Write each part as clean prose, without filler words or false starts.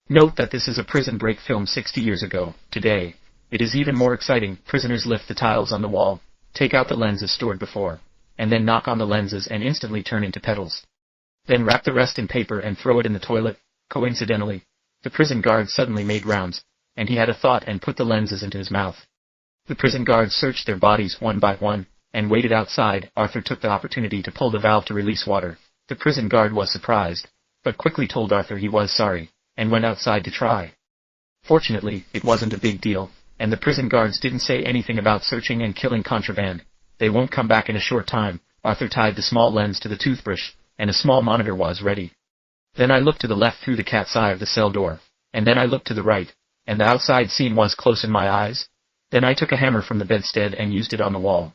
Note that this is a Prison Break film 60 years ago. Today, it is even more exciting. Prisoners lift the tiles on the wall, take out the lenses stored before, and then knock on the lenses and instantly turn into petals. Then wrap the rest in paper and throw it in the toilet. Coincidentally, the prison guard suddenly made rounds, and he had a thought and put the lenses into his mouth. The prison guards searched their bodies one by one, and waited outside. Arthur took the opportunity to pull the valve to release water. The prison guard was surprised, but quickly told Arthur he was sorry, and went outside to try. Fortunately, it wasn't a big deal, and the prison guards didn't say anything about searching and killing contraband. They won't come back in a short time. Arthur tied the small lens to the toothbrush, and a small monitor was ready. Then I looked to the left through the cat's eye of the cell door, and then I looked to the right, and the outside scene was close in my eyes. Then I took a hammer from the bedstead and used it on the wall.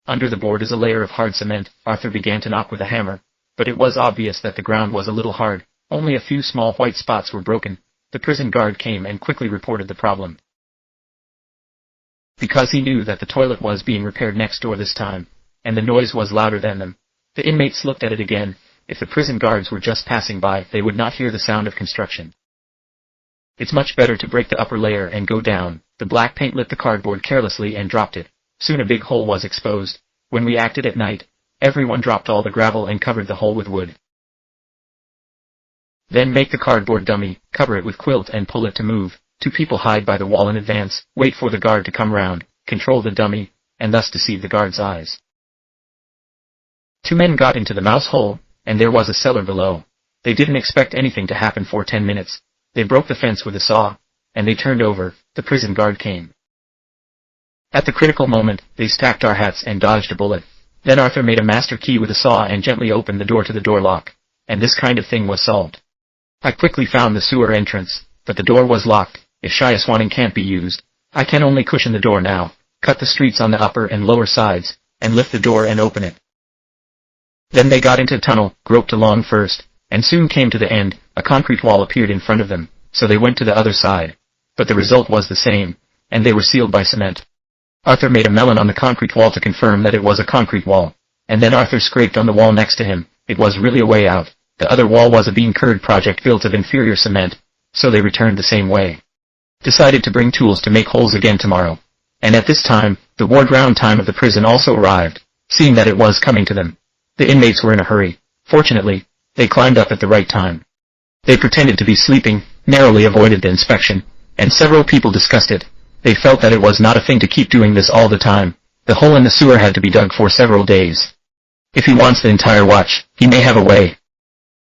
Under the board is a layer of hard cement. Arthur began to knock with a hammer, but it was obvious that the ground was a little hard. Only a few small white spots were broken. The prison guard came and quickly reported the problem. Because he knew that the toilet was being repaired next door this time, and the noise was louder than them, the inmates looked at it again. If the prison guards were just passing by, they would not hear the sound of construction. It's much better to break the upper layer and go down. The black paint lit the cardboard carelessly and dropped it. Soon a big hole was exposed. When we acted at night, everyone dropped all the gravel and covered the hole with wood. Then make the cardboard dummy, cover it with quilt and pull it to move. 2 people hide by the wall in advance, wait for the guard to come round, control the dummy, and thus deceive the guard's eyes. 2 men got into the mouse hole, and there was a cellar below. They didn't expect anything to happen for 10 minutes. They broke the fence with a saw, and they turned over. The prison guard came. At the critical moment, they stacked our hats and dodged a bullet. Then Arthur made a master key with a saw and gently opened the door to the door lock, and this kind of thing was solved. I quickly found the sewer entrance, but the door was locked. If Shia can't be used, I can only cushion the door now, cut the streets on the upper and lower sides, and lift the door and open it. Then they got into a tunnel, groped along first, and soon came to the end. A concrete wall appeared in front of them, so they went to the other side. But the result was the same, and they were sealed by cement. Arthur made a melon on the concrete wall to confirm that it was a concrete wall, and then Arthur scraped on the wall next to him. It was really a way out. The other wall was a bean curd project built of inferior cement, so they returned the same way. Decided to bring tools to make holes again tomorrow. And at this time, the ward-round time of the prison also arrived, seeing that it was coming to them. The inmates were in a hurry. Fortunately, they climbed up at the right time. They pretended to be sleeping, narrowly avoided the inspection, and several people discussed it. They felt that it was not a thing to keep doing this all the time. The hole in the sewer had to be dug for several days. If he wants the entire watch, he may have a way.